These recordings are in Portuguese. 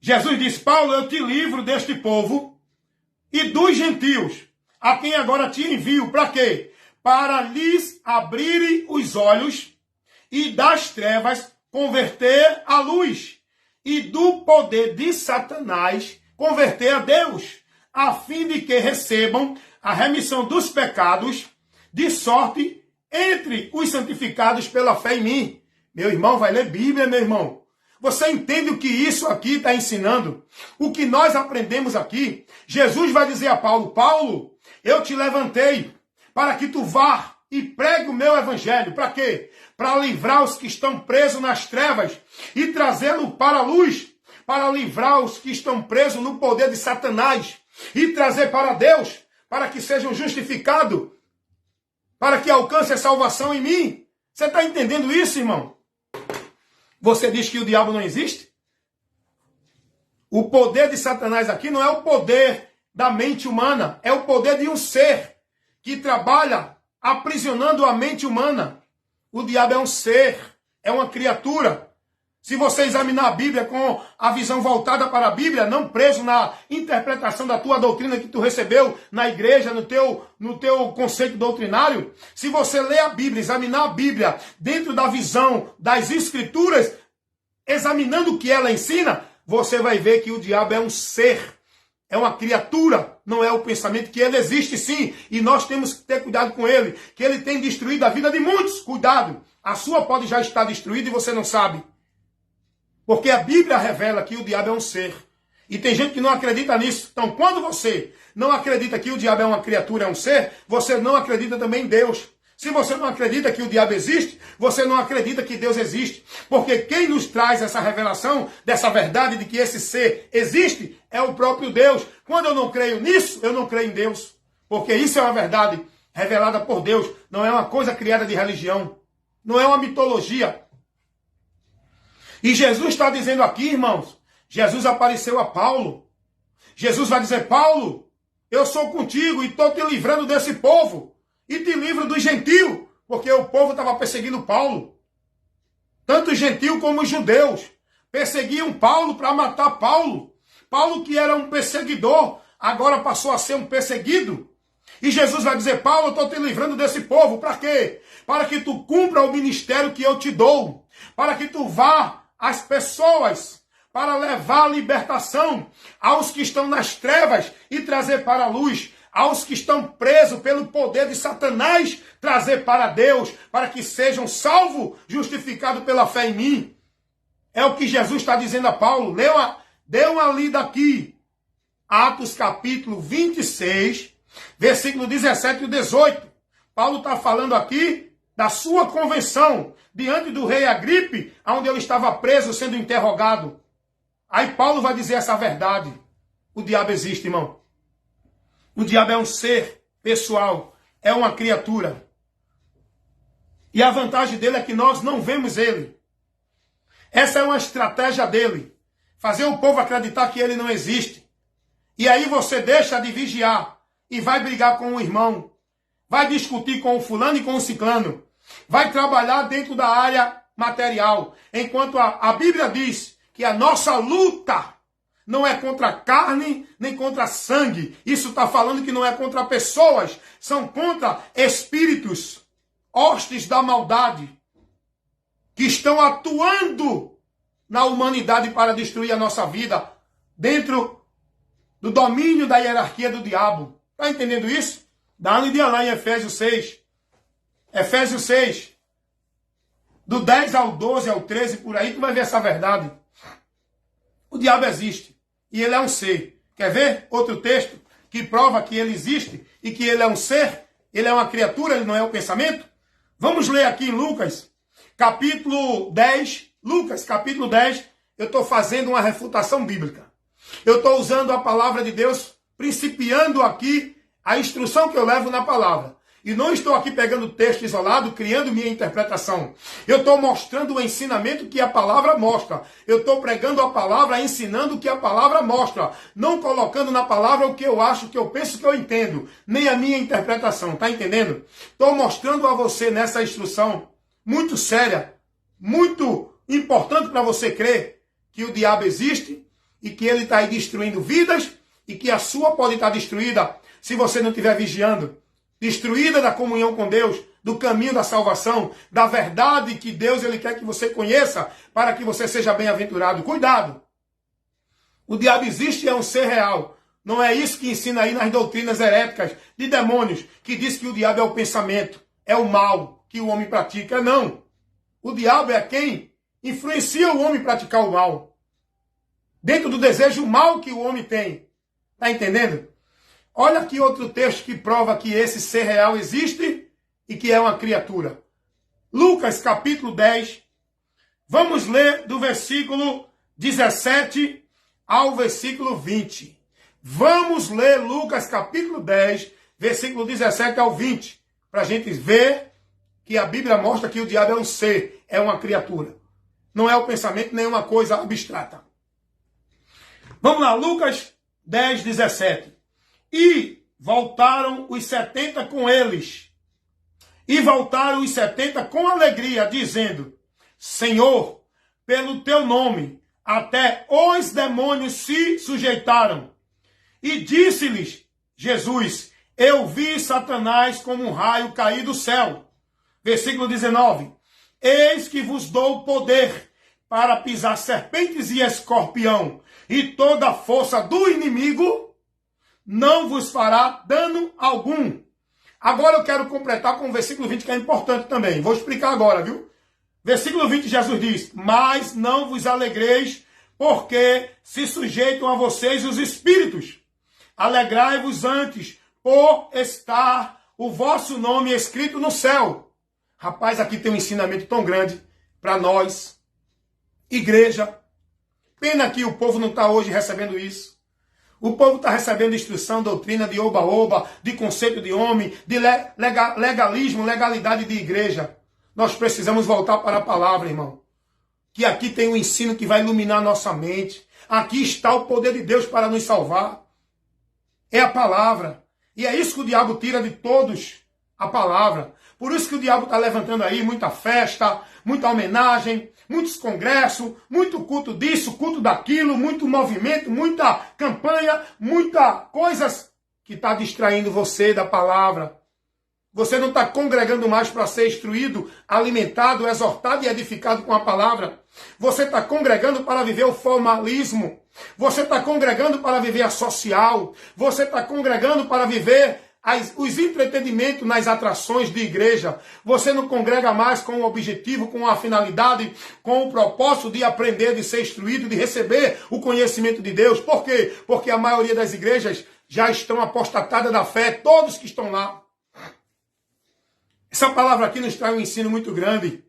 Jesus disse: Paulo, eu te livro deste povo e dos gentios, a quem agora te envio. Para quê? Para lhes abrirem os olhos e das trevas converter à luz, e do poder de Satanás converter a Deus, a fim de que recebam a remissão dos pecados, de sorte entre os santificados pela fé em mim. Meu irmão, vai ler Bíblia, meu irmão. Você entende o que isso aqui está ensinando? O que nós aprendemos aqui? Jesus vai dizer a Paulo: Paulo, eu te levantei para que tu vá e pregue o meu evangelho. Para quê? Para livrar os que estão presos nas trevas e trazê-lo para a luz, para livrar os que estão presos no poder de Satanás e trazer para Deus, para que sejam justificados, para que alcance a salvação em mim. Você está entendendo isso, irmão? Você diz que o diabo não existe? O poder de Satanás aqui não é o poder da mente humana, é o poder de um ser que trabalha aprisionando a mente humana. O diabo é um ser, é uma criatura. Se você examinar a Bíblia com a visão voltada para a Bíblia, não preso na interpretação da tua doutrina que tu recebeu na igreja, no teu conceito doutrinário, se você ler a Bíblia, examinar a Bíblia dentro da visão das Escrituras, examinando o que ela ensina, você vai ver que o diabo é um ser, é uma criatura, não é o pensamento, que ele existe sim, e nós temos que ter cuidado com ele, que ele tem destruído a vida de muitos. Cuidado, a sua pode já estar destruída e você não sabe. Porque a Bíblia revela que o diabo é um ser. E tem gente que não acredita nisso. Então, quando você não acredita que o diabo é uma criatura, é um ser, você não acredita também em Deus. Se você não acredita que o diabo existe, você não acredita que Deus existe. Porque quem nos traz essa revelação, dessa verdade de que esse ser existe, é o próprio Deus. Quando eu não creio nisso, eu não creio em Deus. Porque isso é uma verdade revelada por Deus. Não é uma coisa criada de religião. Não é uma mitologia. E Jesus está dizendo aqui, irmãos, Jesus apareceu a Paulo. Jesus vai dizer: Paulo, eu sou contigo e estou te livrando desse povo. E te livro dos gentios, porque o povo estava perseguindo Paulo. Tanto os gentios como os judeus perseguiam Paulo para matar Paulo. Paulo, que era um perseguidor, agora passou a ser um perseguido. E Jesus vai dizer: Paulo, eu estou te livrando desse povo. Para quê? Para que tu cumpra o ministério que eu te dou. Para que tu vá às pessoas, para levar a libertação aos que estão nas trevas e trazer para a luz. Aos que estão presos pelo poder de Satanás, trazer para Deus, para que sejam salvos, justificados pela fé em mim. É o que Jesus está dizendo a Paulo. Dê uma lida aqui. Atos capítulo 26, versículo 17 e 18. Paulo está falando aqui da sua convenção diante do rei Agripe, onde ele estava preso, sendo interrogado. Aí Paulo vai dizer essa verdade. O diabo existe, irmão. O diabo é um ser pessoal, é uma criatura. E a vantagem dele é que nós não vemos ele. Essa é uma estratégia dele. Fazer o povo acreditar que ele não existe. E aí você deixa de vigiar e vai brigar com o irmão. Vai discutir com o fulano e com o ciclano. Vai trabalhar dentro da área material. Enquanto a Bíblia diz que a nossa luta não é contra carne, nem contra sangue. Isso está falando que não é contra pessoas. São contra espíritos, hostes da maldade, que estão atuando na humanidade para destruir a nossa vida, dentro do domínio da hierarquia do diabo. Está entendendo isso? Dá uma ideia lá em Efésios 6. Efésios 6. Do 10 ao 12, ao 13, por aí, tu vai ver essa verdade. O diabo existe. E ele é um ser. Quer ver outro texto que prova que ele existe e que ele é um ser? Ele é uma criatura, ele não é o pensamento? Vamos ler aqui em Lucas, capítulo 10. Lucas, capítulo 10, eu estou fazendo uma refutação bíblica. Eu estou usando a palavra de Deus, principiando aqui a instrução que eu levo na palavra. E não estou aqui pegando texto isolado, criando minha interpretação. Eu estou mostrando o ensinamento que a palavra mostra. Eu estou pregando a palavra, ensinando o que a palavra mostra. Não colocando na palavra o que eu acho, o que eu penso, o que eu entendo. Nem a minha interpretação, está entendendo? Estou mostrando a você nessa instrução muito séria, muito importante para você crer que o diabo existe e que ele está aí destruindo vidas e que a sua pode estar destruída se você não estiver vigiando. Destruída da comunhão com Deus, do caminho da salvação, da verdade que Deus ele quer que você conheça para que você seja bem-aventurado. Cuidado! O diabo existe e é um ser real. Não é isso que ensina aí nas doutrinas heréticas de demônios, que diz que o diabo é o pensamento, é o mal que o homem pratica. Não. O diabo é quem influencia o homem a praticar o mal. Dentro do desejo mal que o homem tem. Está entendendo? Olha aqui outro texto que prova que esse ser real existe e que é uma criatura. Lucas capítulo 10. Vamos ler do versículo 17 ao versículo 20. Vamos ler Lucas capítulo 10, versículo 17 ao 20. Para a gente ver que a Bíblia mostra que o diabo é um ser, é uma criatura. Não é o pensamento, nem uma coisa abstrata. Vamos lá, Lucas 10, 17. E voltaram os 70 com eles. E voltaram os 70 com alegria, dizendo: Senhor, pelo teu nome, até os demônios se sujeitaram. E disse-lhes Jesus: eu vi Satanás como um raio cair do céu. Versículo 19. Eis que vos dou poder para pisar serpentes e escorpião, e toda a força do inimigo não vos fará dano algum. Agora eu quero completar com o versículo 20, que é importante também. Vou explicar agora, viu? Versículo 20, Jesus diz: mas não vos alegreis, porque se sujeitam a vocês os espíritos. Alegrai-vos antes, por estar o vosso nome escrito no céu. Rapaz, aqui tem um ensinamento tão grande para nós, igreja. Pena que o povo não está hoje recebendo isso. O povo está recebendo instrução, doutrina de oba-oba, de conceito de homem, de legalismo, legalidade de igreja. Nós precisamos voltar para a palavra, irmão. Que aqui tem um ensino que vai iluminar nossa mente. Aqui está o poder de Deus para nos salvar. É a palavra. E é isso que o diabo tira de todos, a palavra. Por isso que o diabo está levantando aí muita festa, muita homenagem, muitos congressos, muito culto disso, culto daquilo, muito movimento, muita campanha, muita coisas que está distraindo você da palavra. Você não está congregando mais para ser instruído, alimentado, exortado e edificado com a palavra. Você está congregando para viver o formalismo. Você está congregando para viver a social. Você está congregando para viver os entretenimentos nas atrações de igreja. Você não congrega mais com o objetivo, com a finalidade, com o propósito de aprender, de ser instruído, de receber o conhecimento de Deus. Por quê? Porque a maioria das igrejas já estão apostatadas da fé, todos que estão lá. Essa palavra aqui nos traz um ensino muito grande.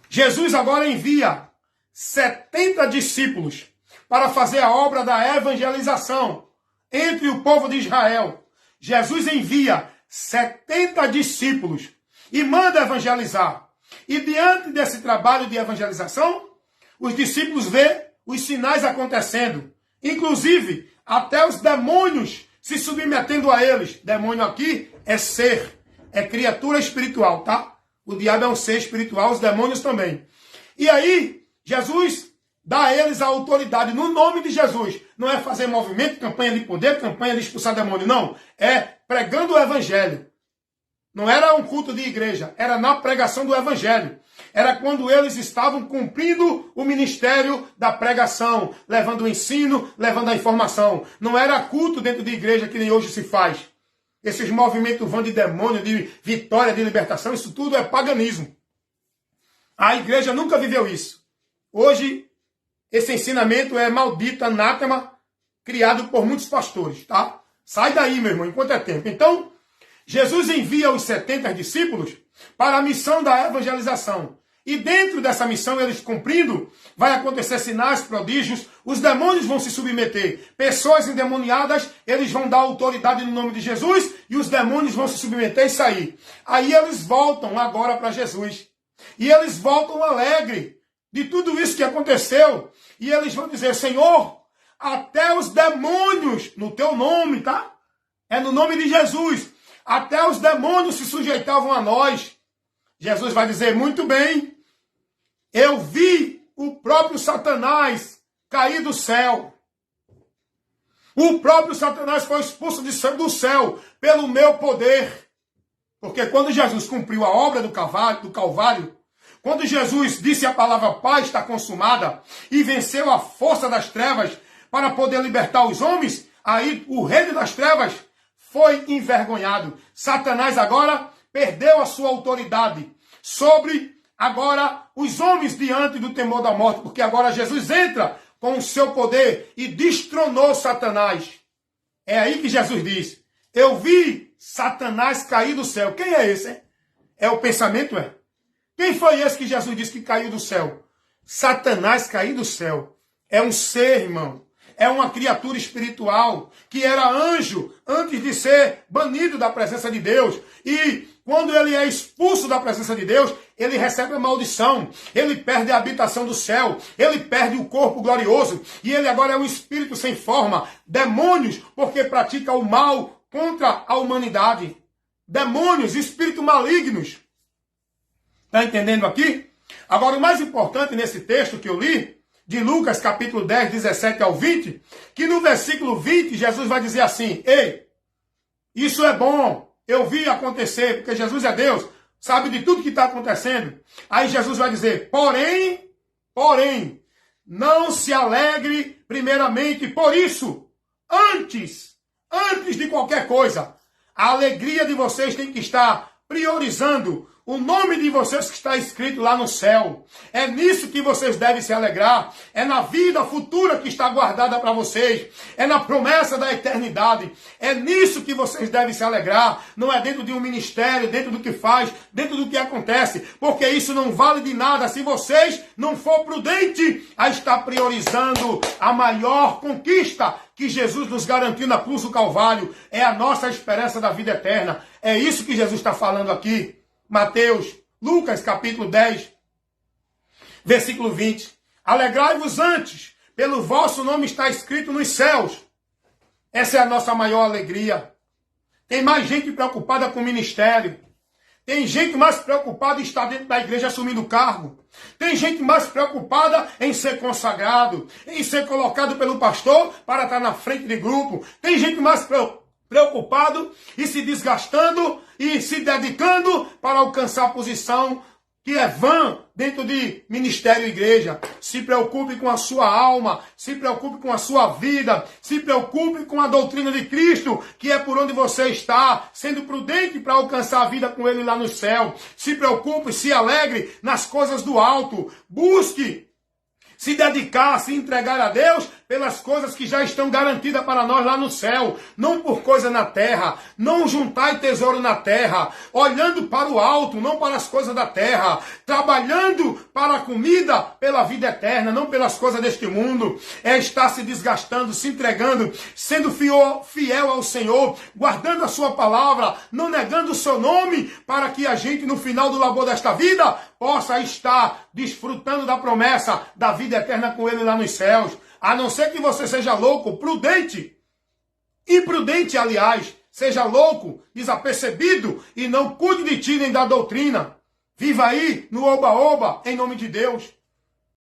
Jesus agora envia 70 discípulos para fazer a obra da evangelização entre o povo de Israel. Jesus envia 70 discípulos e manda evangelizar. E diante desse trabalho de evangelização, os discípulos vê os sinais acontecendo. Inclusive, até os demônios se submetendo a eles. Demônio aqui é ser, é criatura espiritual, tá? O diabo é um ser espiritual, os demônios também. E aí, Jesus dá a eles a autoridade no nome de Jesus. Não é fazer movimento, campanha de poder, campanha de expulsar demônio, não. É pregando o evangelho. Não era um culto de igreja, era na pregação do evangelho. Era quando eles estavam cumprindo o ministério da pregação, levando o ensino, levando a informação. Não era culto dentro de igreja que nem hoje se faz. Esses movimentos vão de demônio, de vitória, de libertação, isso tudo é paganismo. A igreja nunca viveu isso. Hoje, esse ensinamento é maldito, anátema, criado por muitos pastores, tá? Sai daí, meu irmão, enquanto é tempo. Então, Jesus envia os 70 discípulos para a missão da evangelização. E dentro dessa missão, eles cumprindo, vai acontecer sinais, prodígios, os demônios vão se submeter. Pessoas endemoniadas, eles vão dar autoridade no nome de Jesus e os demônios vão se submeter e sair. Aí eles voltam agora para Jesus. E eles voltam alegre de tudo isso que aconteceu. E eles vão dizer: Senhor, até os demônios, no teu nome, tá? É no nome de Jesus. Até os demônios se sujeitavam a nós. Jesus vai dizer: muito bem, eu vi o próprio Satanás cair do céu. O próprio Satanás foi expulso do céu pelo meu poder. Porque quando Jesus cumpriu a obra do Calvário, quando Jesus disse a palavra paz está consumada e venceu a força das trevas para poder libertar os homens, aí o reino das trevas foi envergonhado. Satanás agora perdeu a sua autoridade sobre agora os homens diante do temor da morte, porque agora Jesus entra com o seu poder e destronou Satanás. É aí que Jesus diz, eu vi Satanás cair do céu. Quem é esse? É o pensamento, é? Quem foi esse que Jesus disse que caiu do céu? Satanás caiu do céu. É um ser, irmão. É uma criatura espiritual que era anjo antes de ser banido da presença de Deus. E quando ele é expulso da presença de Deus, ele recebe a maldição. Ele perde a habitação do céu. Ele perde o corpo glorioso. E ele agora é um espírito sem forma. Demônios, porque pratica o mal contra a humanidade. Demônios, espíritos malignos. Está entendendo aqui? Agora, o mais importante nesse texto que eu li, de Lucas, capítulo 10, 17 ao 20, que no versículo 20, Jesus vai dizer assim, ei, isso é bom, eu vi acontecer, porque Jesus é Deus, sabe de tudo que está acontecendo. Aí Jesus vai dizer, porém, não se alegre primeiramente por isso, antes de qualquer coisa, a alegria de vocês tem que estar priorizando o nome de vocês que está escrito lá no céu. É nisso que vocês devem se alegrar. É na vida futura que está guardada para vocês. É na promessa da eternidade. É nisso que vocês devem se alegrar. Não é dentro de um ministério, dentro do que faz, dentro do que acontece. Porque isso não vale de nada se vocês não for prudente a estar priorizando a maior conquista que Jesus nos garantiu na cruz do Calvário. É a nossa esperança da vida eterna. É isso que Jesus está falando aqui. Lucas capítulo 10, versículo 20. Alegrai-vos antes, pelo vosso nome está escrito nos céus. Essa é a nossa maior alegria. Tem mais gente preocupada com o ministério. Tem gente mais preocupada em estar dentro da igreja assumindo cargo. Tem gente mais preocupada em ser consagrado, em ser colocado pelo pastor para estar na frente de grupo. Tem gente mais preocupado e se desgastando e se dedicando para alcançar a posição que é vã dentro de ministério e igreja. Se preocupe com a sua alma, se preocupe com a sua vida, se preocupe com a doutrina de Cristo, que é por onde você está, sendo prudente para alcançar a vida com Ele lá no céu. Se preocupe, se alegre nas coisas do alto. Busque se dedicar, se entregar a Deus pelas coisas que já estão garantidas para nós lá no céu, não por coisa na terra. Não juntai tesouro na terra, olhando para o alto, não para as coisas da terra, trabalhando para a comida, pela vida eterna, não pelas coisas deste mundo. É estar se desgastando, se entregando, sendo fiel ao Senhor, guardando a sua palavra, não negando o seu nome, para que a gente no final do labor desta vida possa estar desfrutando da promessa da vida eterna com Ele lá nos céus. A não ser que você seja louco, prudente, imprudente, aliás, seja louco, desapercebido e não cuide de ti nem da doutrina. Viva aí no oba-oba, em nome de Deus.